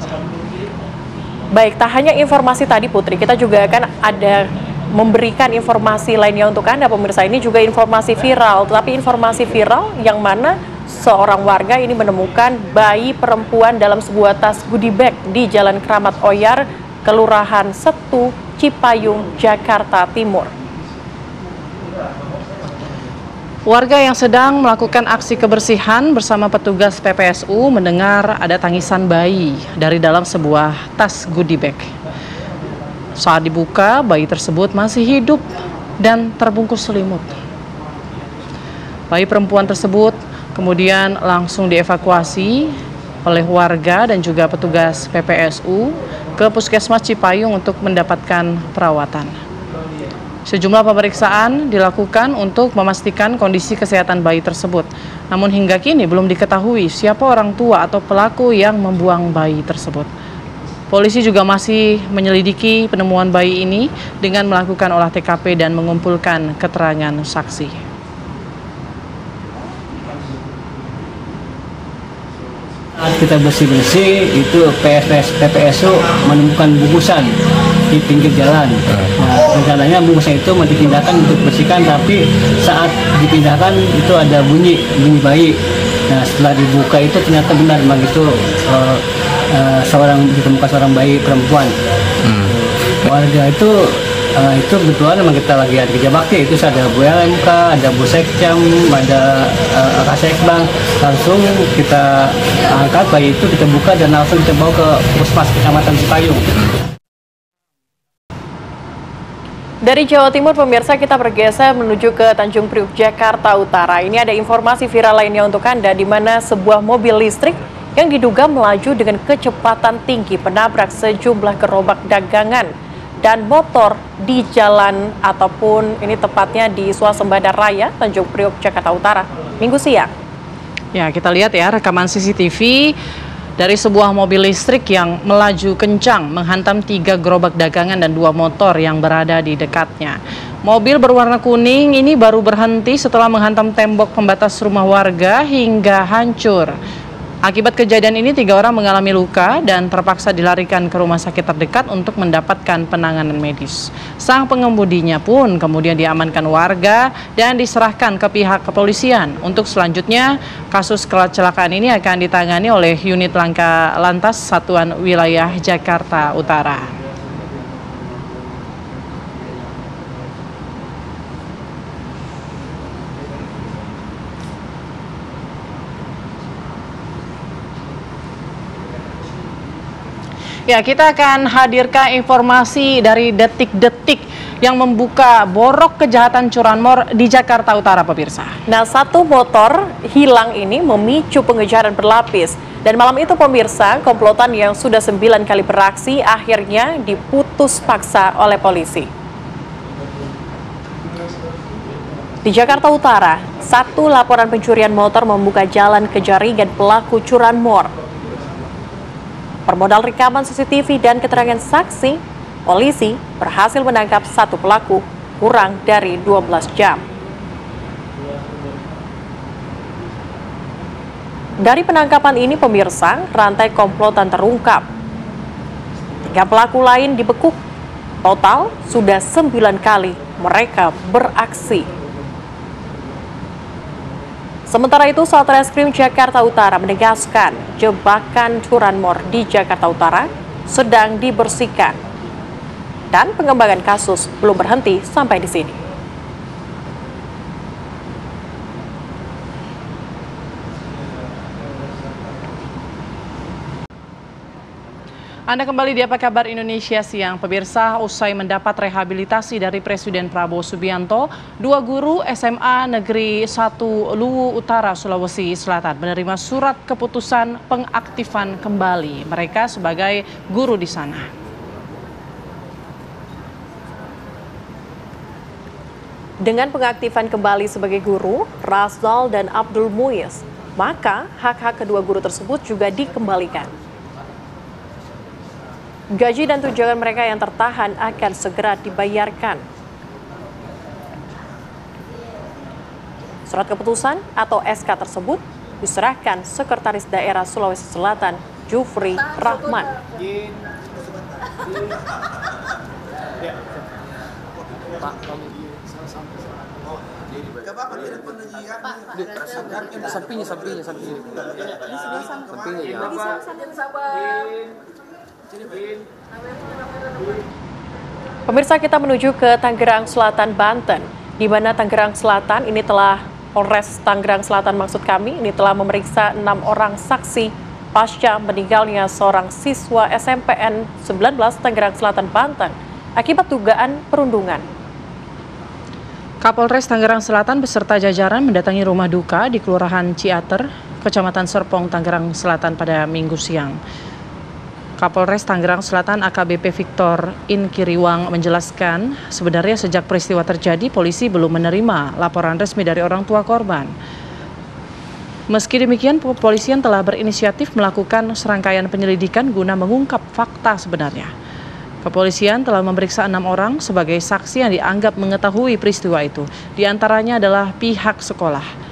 Baik, tak hanya informasi tadi Putri, kita juga akan ada memberikan informasi lainnya untuk Anda pemirsa. Ini juga informasi viral, tapi informasi viral yang mana seorang warga ini menemukan bayi perempuan dalam sebuah tas goodie bag di Jalan Kramat Oyar, Kelurahan Setu, Cipayung, Jakarta Timur. Warga yang sedang melakukan aksi kebersihan bersama petugas PPSU mendengar ada tangisan bayi dari dalam sebuah tas goodie bag. Saat dibuka, bayi tersebut masih hidup dan terbungkus selimut. Bayi perempuan tersebut kemudian langsung dievakuasi oleh warga dan juga petugas PPSU ke Puskesmas Cipayung untuk mendapatkan perawatan. Sejumlah pemeriksaan dilakukan untuk memastikan kondisi kesehatan bayi tersebut. Namun hingga kini belum diketahui siapa orang tua atau pelaku yang membuang bayi tersebut. Polisi juga masih menyelidiki penemuan bayi ini dengan melakukan olah TKP dan mengumpulkan keterangan saksi. Saat kita bersih-bersih, itu PPSU menemukan bungkusan di pinggir jalan. Nah, rencananya bungkusan itu mau dipindahkan untuk bersihkan, tapi saat dipindahkan itu ada bunyi bayi. Nah, setelah dibuka itu ternyata benar memang itu ditemukan seorang bayi perempuan. Warga itu Itu kebetulan memang kita lagi ada kerja bakti, itu ada Bu LMK, ada Bu Sekcam, ada Kasekbang. Langsung kita angkat bayi itu, kita buka dan langsung kita bawa ke Puskesmas Kecamatan Cipayung. Dari Jawa Timur, pemirsa, kita bergeser menuju ke Tanjung Priuk, Jakarta Utara. Ini ada informasi viral lainnya untuk Anda, di mana sebuah mobil listrik yang diduga melaju dengan kecepatan tinggi menabrak sejumlah gerobak dagangan dan motor di jalan ataupun ini tepatnya di Swasembada Raya, Tanjung Priuk, Jakarta Utara, Minggu siang. Ya, kita lihat ya rekaman CCTV dari sebuah mobil listrik yang melaju kencang menghantam 3 gerobak dagangan dan 2 motor yang berada di dekatnya. Mobil berwarna kuning ini baru berhenti setelah menghantam tembok pembatas rumah warga hingga hancur. Akibat kejadian ini 3 orang mengalami luka dan terpaksa dilarikan ke rumah sakit terdekat untuk mendapatkan penanganan medis. Sang pengemudinya pun kemudian diamankan warga dan diserahkan ke pihak kepolisian. Untuk selanjutnya, kasus kecelakaan ini akan ditangani oleh unit Laka Lantas Satuan Wilayah Jakarta Utara. Ya, kita akan hadirkan informasi dari detik-detik yang membuka borok kejahatan curanmor di Jakarta Utara, pemirsa. Nah, satu motor hilang ini memicu pengejaran berlapis. Dan malam itu, pemirsa, komplotan yang sudah 9 kali beraksi akhirnya diputus paksa oleh polisi. Di Jakarta Utara, satu laporan pencurian motor membuka jalan ke jaringan pelaku curanmor. Bermodal rekaman CCTV dan keterangan saksi, polisi berhasil menangkap satu pelaku kurang dari 12 jam. Dari penangkapan ini, pemirsa, rantai komplotan terungkap. 3 pelaku lain dibekuk. Total sudah 9 kali mereka beraksi. Sementara itu, Satreskrim Jakarta Utara menegaskan jebakan curanmor di Jakarta Utara sedang dibersihkan dan pengembangan kasus belum berhenti sampai di sini. Anda kembali di Apa Kabar Indonesia Siang. Pemirsa, usai mendapat rehabilitasi dari Presiden Prabowo Subianto, 2 guru SMA Negeri 1 Luwu Utara, Sulawesi Selatan menerima surat keputusan pengaktifan kembali mereka sebagai guru di sana. Dengan pengaktifan kembali sebagai guru, Rasdal dan Abdul Muiz, maka hak-hak kedua guru tersebut juga dikembalikan. Gaji dan tunjangan mereka yang tertahan akan segera dibayarkan. Surat keputusan atau SK tersebut diserahkan Sekretaris Daerah Sulawesi Selatan, Jufri Rahman. Pemirsa, kita menuju ke Tangerang Selatan, Banten, di mana Tangerang Selatan ini Polres Tangerang Selatan ini telah memeriksa 6 orang saksi pasca meninggalnya seorang siswa SMPN 19 Tangerang Selatan, Banten akibat dugaan perundungan. Kapolres Tangerang Selatan beserta jajaran mendatangi rumah duka di Kelurahan Ciater, Kecamatan Serpong, Tangerang Selatan pada Minggu siang. Kapolres Tangerang Selatan AKBP Victor Inkiriwang menjelaskan, sebenarnya sejak peristiwa terjadi, polisi belum menerima laporan resmi dari orang tua korban. Meski demikian, kepolisian telah berinisiatif melakukan serangkaian penyelidikan guna mengungkap fakta sebenarnya. Kepolisian telah memeriksa 6 orang sebagai saksi yang dianggap mengetahui peristiwa itu. Di antaranya adalah pihak sekolah.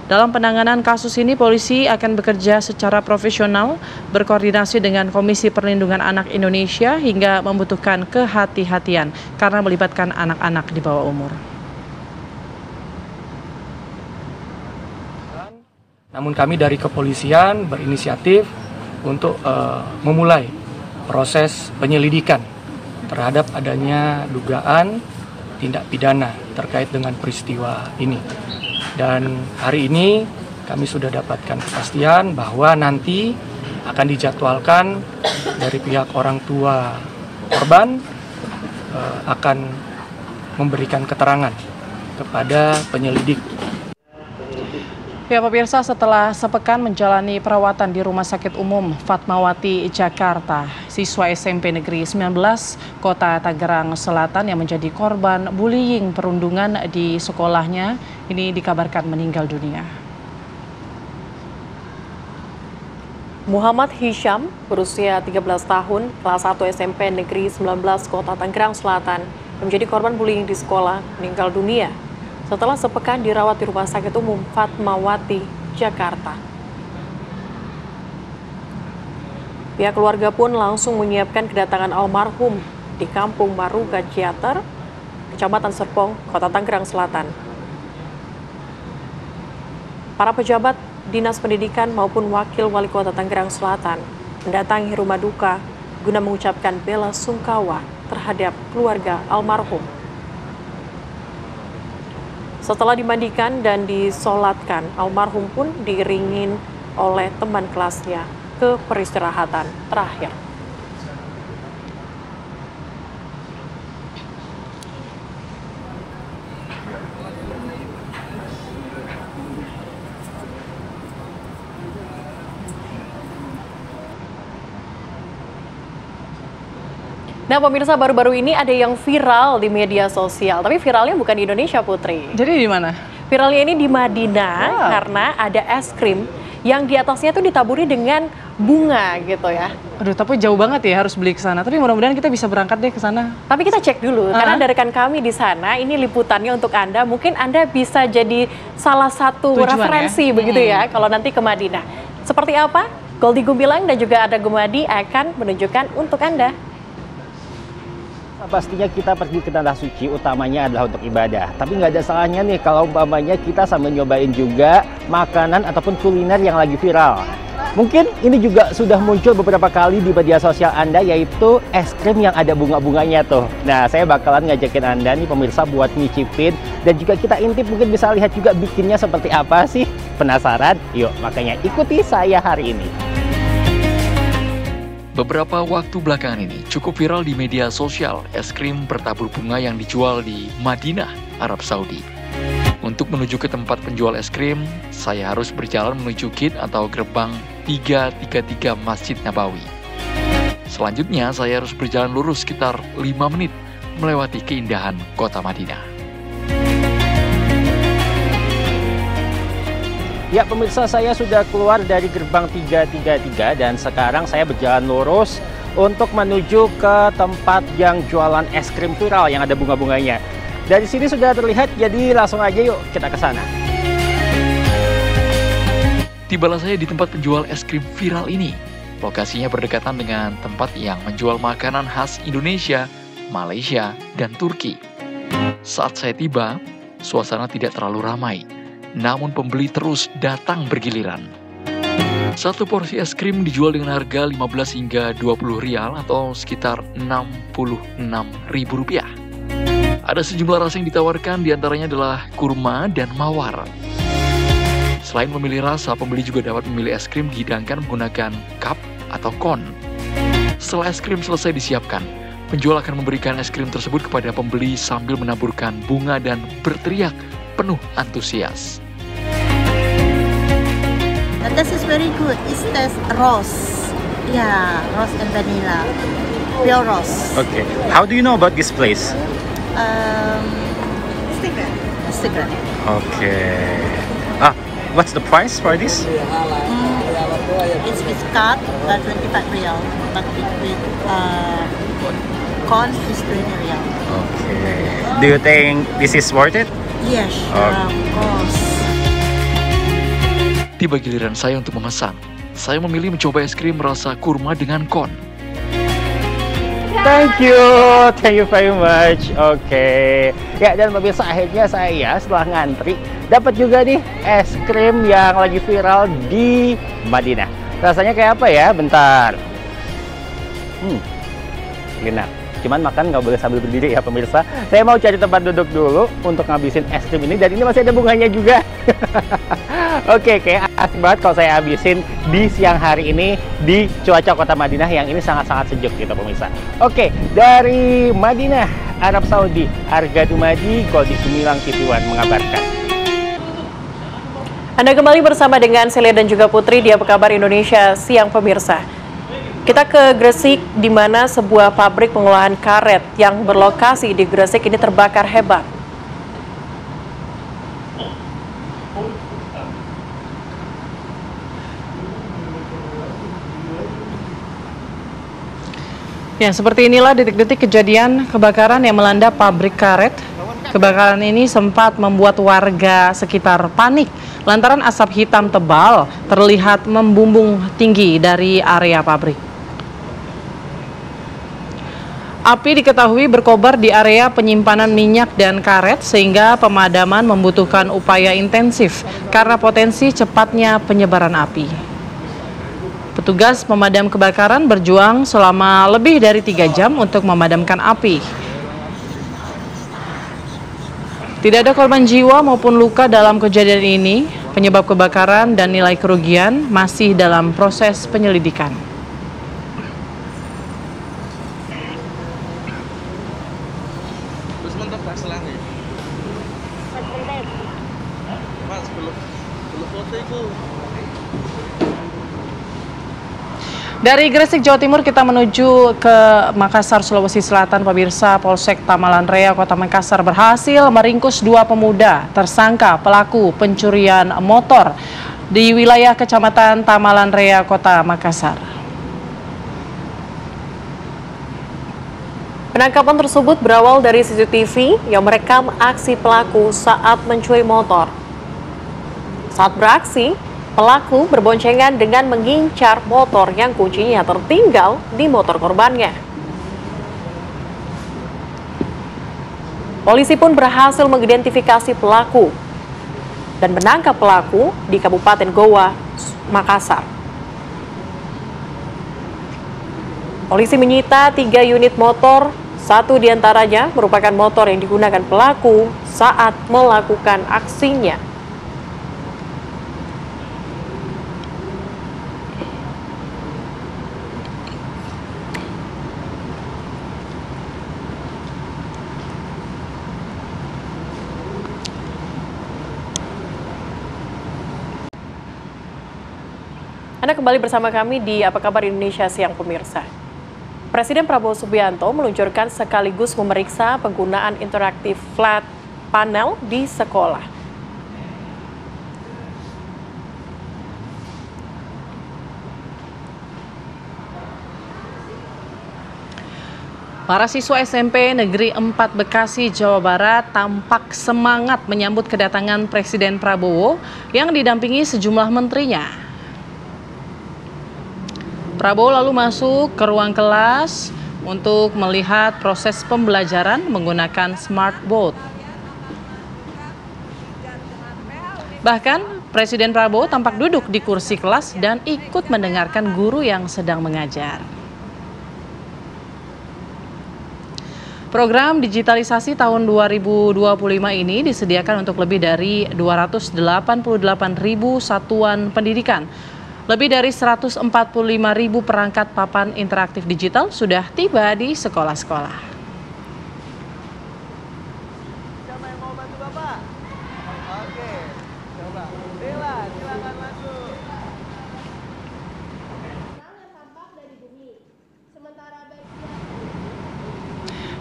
Dalam penanganan kasus ini, polisi akan bekerja secara profesional, berkoordinasi dengan Komisi Perlindungan Anak Indonesia hingga membutuhkan kehati-hatian karena melibatkan anak-anak di bawah umur. Namun kami dari kepolisian berinisiatif untuk memulai proses penyelidikan terhadap adanya dugaan tindak pidana terkait dengan peristiwa ini. Dan hari ini kami sudah dapatkan kepastian bahwa nanti akan dijadwalkan dari pihak orang tua korban akan memberikan keterangan kepada penyelidik. Ya pemirsa, setelah sepekan menjalani perawatan di Rumah Sakit Umum Fatmawati, Jakarta, siswa SMP Negeri 19 Kota Tangerang Selatan yang menjadi korban bullying perundungan di sekolahnya ini dikabarkan meninggal dunia. Muhammad Hisham berusia 13 tahun, kelas 1 SMP Negeri 19 Kota Tangerang Selatan yang menjadi korban bullying di sekolah meninggal dunia setelah sepekan dirawat di Rumah Sakit Umum Fatmawati, Jakarta. Pihak keluarga pun langsung menyiapkan kedatangan almarhum di Kampung Maruga Ciater, Kecamatan Serpong, Kota Tangerang Selatan. Para pejabat Dinas Pendidikan maupun Wakil Wali Kota Tangerang Selatan mendatangi rumah duka guna mengucapkan bela sungkawa terhadap keluarga almarhum. Setelah dimandikan dan disolatkan, almarhum pun diiringin oleh teman kelasnya ke peristirahatan terakhir. Nah pemirsa, baru-baru ini ada yang viral di media sosial, tapi viralnya bukan di Indonesia, Putri. Jadi di mana? Viralnya ini di Madinah karena ada es krim yang di atasnya tuh ditaburi dengan bunga gitu ya. Aduh, tapi jauh banget ya harus beli ke sana. Tapi mudah-mudahan kita bisa berangkat deh ke sana. Tapi kita cek dulu, karena ada rekan kami di sana, ini liputannya untuk Anda. Mungkin Anda bisa jadi salah satu tujuan, referensi begitu ya, kalau nanti ke Madinah. Seperti apa? Goldie Gumilang dan juga ada Gumadi akan menunjukkan untuk Anda. Pastinya kita pergi ke tanah suci utamanya adalah untuk ibadah. Tapi nggak ada salahnya nih kalau umpamanya kita sambil nyobain juga makanan ataupun kuliner yang lagi viral. Mungkin ini juga sudah muncul beberapa kali di media sosial Anda, yaitu es krim yang ada bunga-bunganya tuh. Nah, saya bakalan ngajakin Anda nih pemirsa buat nyicipin dan juga kita intip, mungkin bisa lihat juga bikinnya seperti apa sih. Penasaran? Yuk, makanya ikuti saya hari ini. Beberapa waktu belakangan ini cukup viral di media sosial es krim bertabur bunga yang dijual di Madinah, Arab Saudi. Untuk menuju ke tempat penjual es krim, saya harus berjalan menuju gate atau gerbang 333 Masjid Nabawi. Selanjutnya, saya harus berjalan lurus sekitar 5 menit melewati keindahan kota Madinah. Ya pemirsa, saya sudah keluar dari gerbang 333 dan sekarang saya berjalan lurus untuk menuju ke tempat yang jualan es krim viral yang ada bunga-bunganya. Dari sini sudah terlihat, jadi langsung aja yuk kita ke sana. Tibalah saya di tempat penjual es krim viral ini. Lokasinya berdekatan dengan tempat yang menjual makanan khas Indonesia, Malaysia, dan Turki. Saat saya tiba, suasana tidak terlalu ramai. Namun pembeli terus datang bergiliran. Satu porsi es krim dijual dengan harga 15 hingga 20 rial atau sekitar 66.000 rupiah. Ada sejumlah rasa yang ditawarkan, diantaranya adalah kurma dan mawar. Selain memilih rasa, pembeli juga dapat memilih es krim dihidangkan menggunakan cup atau kon. Setelah es krim selesai disiapkan, penjual akan memberikan es krim tersebut kepada pembeli sambil menaburkan bunga dan berteriak penuh antusias. The taste is very good. It tastes rose. Yeah, rose and vanilla. Pure rose. Okay. How do you know about this place? Secret. Okay. What's the price for this? It's with card, 25 rial. But with corn is 20 rial. Okay. Do you think this is worth it? Yes, of course. Tiba giliran saya untuk memesan. Saya memilih mencoba es krim rasa kurma dengan kon. Thank you very much. Oke. Ya, dan pemirsa, akhirnya saya setelah ngantri dapat juga nih es krim yang lagi viral di Madinah. Rasanya kayak apa ya? Bentar. Enak. Cuman makan nggak boleh sambil berdiri ya pemirsa. Saya mau cari tempat duduk dulu untuk ngabisin es krim ini, dan ini masih ada bunganya juga. Oke, kayak asik banget kalau saya habisin di siang hari ini di cuaca kota Madinah yang ini sangat-sangat sejuk gitu pemirsa. Oke, dari Madinah, Arab Saudi, Arga Dumadi, Goldi Gumilang TV One mengabarkan. Anda kembali bersama dengan Celia dan juga Putri di Apa Kabar Indonesia Siang pemirsa. Kita ke Gresik, di mana sebuah pabrik pengolahan karet yang berlokasi di Gresik ini terbakar hebat. Ya, seperti inilah detik-detik kejadian kebakaran yang melanda pabrik karet. Kebakaran ini sempat membuat warga sekitar panik lantaran asap hitam tebal terlihat membumbung tinggi dari area pabrik. Api diketahui berkobar di area penyimpanan minyak dan karet sehingga pemadaman membutuhkan upaya intensif karena potensi cepatnya penyebaran api. Petugas pemadam kebakaran berjuang selama lebih dari 3 jam untuk memadamkan api. Tidak ada korban jiwa maupun luka dalam kejadian ini. Penyebab kebakaran dan nilai kerugian masih dalam proses penyelidikan. Dari Gresik, Jawa Timur, kita menuju ke Makassar, Sulawesi Selatan. Pemirsa, Polsek Tamalan Raya, Kota Makassar berhasil meringkus 2 pemuda tersangka pelaku pencurian motor di wilayah Kecamatan Tamalan Raya, Kota Makassar. Penangkapan tersebut berawal dari CCTV yang merekam aksi pelaku saat mencuri motor. Saat beraksi, pelaku berboncengan dengan mengincar motor yang kuncinya tertinggal di motor korbannya. Polisi pun berhasil mengidentifikasi pelaku dan menangkap pelaku di Kabupaten Goa, Makassar. Polisi menyita 3 unit motor, 1 diantaranya merupakan motor yang digunakan pelaku saat melakukan aksinya. Anda kembali bersama kami di Apa Kabar Indonesia Siang pemirsa. Presiden Prabowo Subianto meluncurkan sekaligus memeriksa penggunaan interaktif flat panel di sekolah. Para siswa SMP Negeri 4 Bekasi, Jawa Barat tampak semangat menyambut kedatangan Presiden Prabowo yang didampingi sejumlah menterinya. Prabowo lalu masuk ke ruang kelas untuk melihat proses pembelajaran menggunakan smartboard. Bahkan, Presiden Prabowo tampak duduk di kursi kelas dan ikut mendengarkan guru yang sedang mengajar. Program digitalisasi tahun 2025 ini disediakan untuk lebih dari 288.000 satuan pendidikan. Lebih dari 145.000 perangkat papan interaktif digital sudah tiba di sekolah-sekolah. Siapa yang mau bantu Bapak? Oke, coba. Bella, silakan masuk.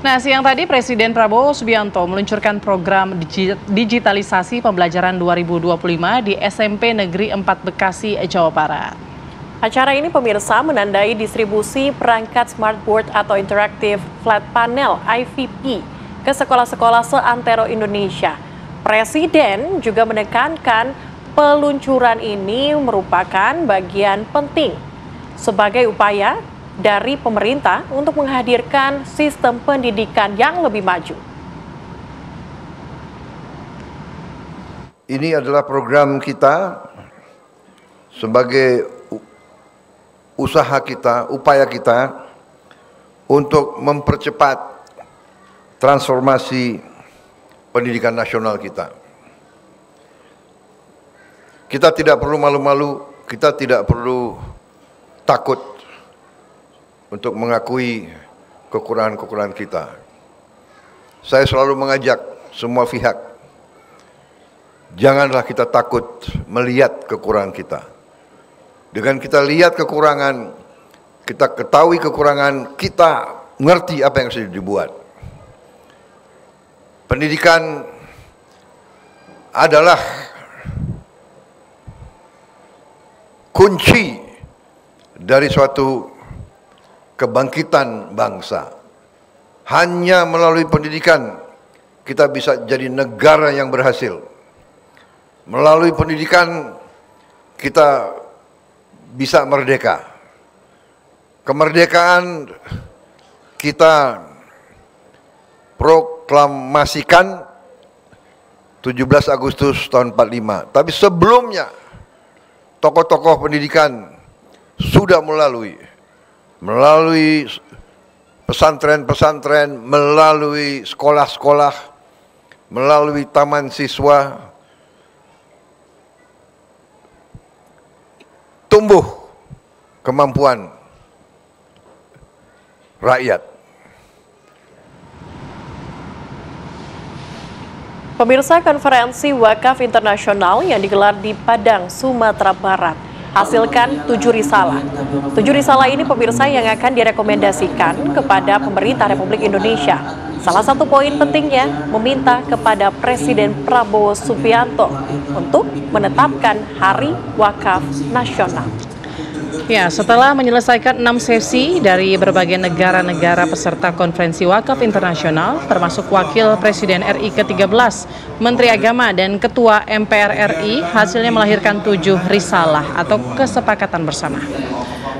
Nah, siang tadi Presiden Prabowo Subianto meluncurkan program digitalisasi pembelajaran 2025 di SMP Negeri 4 Bekasi, Jawa Barat. Acara ini pemirsa menandai distribusi perangkat smartboard atau Interactive Flat Panel IVP ke sekolah-sekolah seantero Indonesia. Presiden juga menekankan peluncuran ini merupakan bagian penting sebagai upaya dari pemerintah untuk menghadirkan sistem pendidikan yang lebih maju. Ini adalah program kita sebagai usaha kita, upaya kita untuk mempercepat transformasi pendidikan nasional kita. Kita tidak perlu malu-malu, kita tidak perlu takut untuk mengakui kekurangan-kekurangan kita. Saya selalu mengajak semua pihak, janganlah kita takut melihat kekurangan kita. Dengan kita lihat kekurangan, kita ketahui kekurangan, kita ngerti apa yang harus dibuat. Pendidikan adalah kunci dari suatu kebangkitan bangsa. Hanya melalui pendidikan kita bisa jadi negara yang berhasil. Melalui pendidikan kita bisa merdeka. Kemerdekaan kita proklamasikan 17 Agustus tahun 45. Tapi sebelumnya tokoh-tokoh pendidikan sudah melalui pesantren-pesantren, melalui sekolah-sekolah, melalui taman siswa, tumbuh kemampuan rakyat. Pemirsa, konferensi wakaf internasional yang digelar di Padang, Sumatera Barat hasilkan 7 risalah. 7 risalah ini pemirsa yang akan direkomendasikan kepada pemerintah Republik Indonesia. Salah satu poin pentingnya meminta kepada Presiden Prabowo Subianto untuk menetapkan Hari Wakaf Nasional. Ya, setelah menyelesaikan 6 sesi dari berbagai negara-negara peserta konferensi wakaf internasional, termasuk Wakil Presiden RI ke-13, Menteri Agama dan Ketua MPR RI, hasilnya melahirkan 7 risalah atau kesepakatan bersama.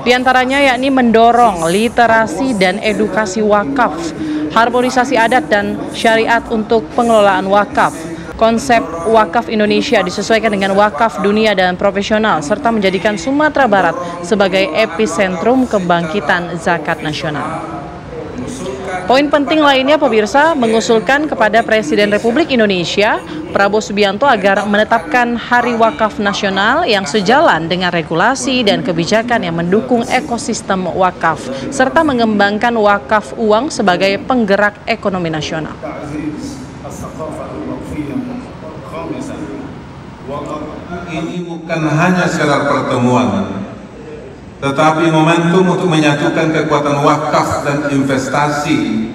Di antaranya yakni mendorong literasi dan edukasi wakaf, harmonisasi adat dan syariat untuk pengelolaan wakaf. Konsep wakaf Indonesia disesuaikan dengan wakaf dunia dan profesional, serta menjadikan Sumatera Barat sebagai epicentrum kebangkitan zakat nasional. Poin penting lainnya, pemirsa, mengusulkan kepada Presiden Republik Indonesia, Prabowo Subianto, agar menetapkan Hari Wakaf Nasional yang sejalan dengan regulasi dan kebijakan yang mendukung ekosistem wakaf, serta mengembangkan wakaf uang sebagai penggerak ekonomi nasional. Ini bukan hanya sekedar pertemuan, tetapi momentum untuk menyatukan kekuatan wakaf dan investasi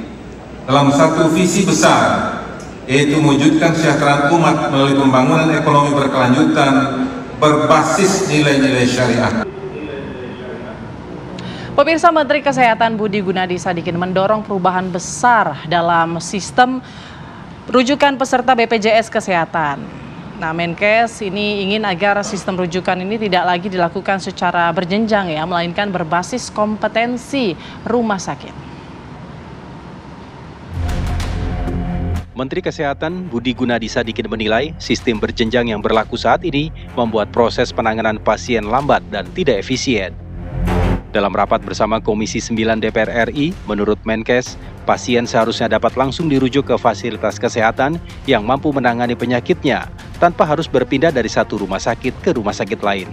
dalam satu visi besar, yaitu mewujudkan kesejahteraan umat melalui pembangunan ekonomi berkelanjutan berbasis nilai-nilai syariah. Pemirsa, Menteri Kesehatan Budi Gunadi Sadikin mendorong perubahan besar dalam sistem rujukan peserta BPJS Kesehatan. Nah, Menkes ini ingin agar sistem rujukan ini tidak lagi dilakukan secara berjenjang ya, melainkan berbasis kompetensi rumah sakit. Menteri Kesehatan Budi Gunadi Sadikin menilai sistem berjenjang yang berlaku saat ini membuat proses penanganan pasien lambat dan tidak efisien. Dalam rapat bersama Komisi 9 DPR RI, menurut Menkes, pasien seharusnya dapat langsung dirujuk ke fasilitas kesehatan yang mampu menangani penyakitnya tanpa harus berpindah dari satu rumah sakit ke rumah sakit lain.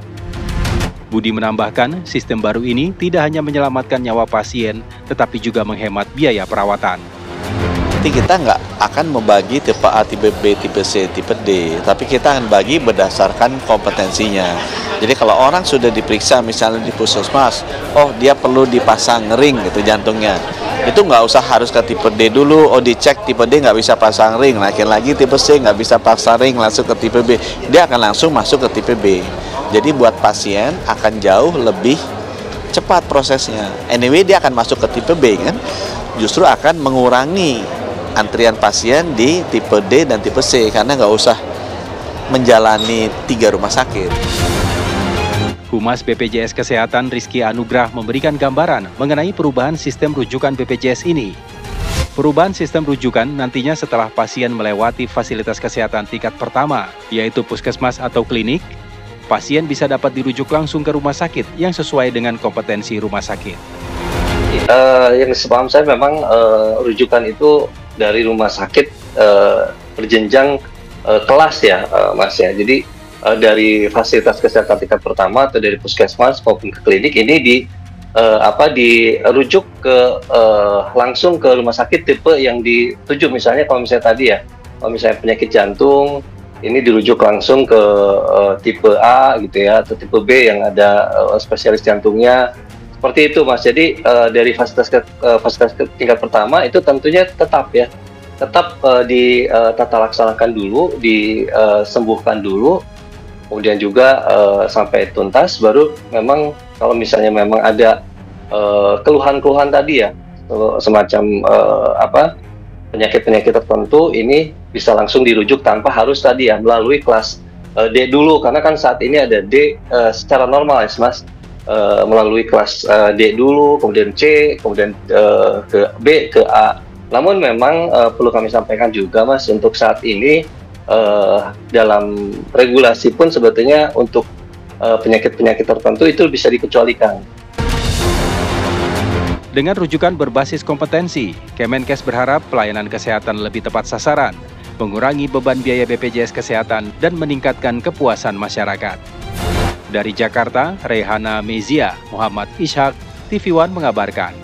Budi menambahkan, sistem baru ini tidak hanya menyelamatkan nyawa pasien, tetapi juga menghemat biaya perawatan. Jadi kita nggak akan membagi tipe A, tipe B, tipe C, tipe D, tapi kita akan bagi berdasarkan kompetensinya. Jadi kalau orang sudah diperiksa misalnya di puskesmas, oh dia perlu dipasang ring gitu jantungnya, itu nggak usah harus ke tipe D dulu, oh dicek tipe D nggak bisa pasang ring, lagi tipe C nggak bisa pasang ring, langsung ke tipe B, dia akan langsung masuk ke tipe B. Jadi buat pasien akan jauh lebih cepat prosesnya. Anyway dia akan masuk ke tipe B kan, justru akan mengurangi antrian pasien di tipe D dan tipe C karena nggak usah menjalani 3 rumah sakit. Humas BPJS Kesehatan Rizky Anugrah memberikan gambaran mengenai perubahan sistem rujukan BPJS ini. Perubahan sistem rujukan nantinya setelah pasien melewati fasilitas kesehatan tingkat pertama, yaitu puskesmas atau klinik, pasien bisa dapat dirujuk langsung ke rumah sakit yang sesuai dengan kompetensi rumah sakit. Yang sepaham saya memang rujukan itu dari rumah sakit berjenjang kelas ya, Mas ya. Jadi dari fasilitas kesehatan tingkat pertama atau dari puskesmas maupun ke klinik ini dirujuk ke langsung ke rumah sakit tipe yang dituju. Misalnya kalau misalnya tadi ya, kalau misalnya penyakit jantung ini dirujuk langsung ke tipe A gitu ya, atau tipe B yang ada spesialis jantungnya. Seperti itu Mas. Jadi dari fasilitas tingkat pertama itu tentunya tetap ditata laksanakan dulu, disembuhkan dulu, kemudian juga sampai tuntas, baru memang kalau misalnya memang ada keluhan-keluhan tadi ya, semacam penyakit-penyakit tertentu, ini bisa langsung dirujuk tanpa harus tadi ya melalui kelas D dulu, karena kan saat ini ada D secara normal ya Mas, melalui kelas D dulu, kemudian C, kemudian ke B, ke A. Namun memang perlu kami sampaikan juga Mas, untuk saat ini dalam regulasi pun sebetulnya untuk penyakit-penyakit tertentu itu bisa dikecualikan. Dengan rujukan berbasis kompetensi, Kemenkes berharap pelayanan kesehatan lebih tepat sasaran, mengurangi beban biaya BPJS Kesehatan, dan meningkatkan kepuasan masyarakat. Dari Jakarta, Rehana Mezia, Muhammad Ishak, TV One mengabarkan.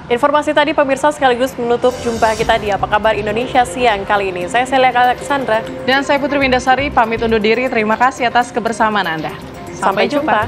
Informasi tadi pemirsa sekaligus menutup jumpa kita di Apa Kabar Indonesia siang kali ini. Saya Celia Alexandra. Dan saya Putri Windasari pamit undur diri. Terima kasih atas kebersamaan Anda. Sampai jumpa.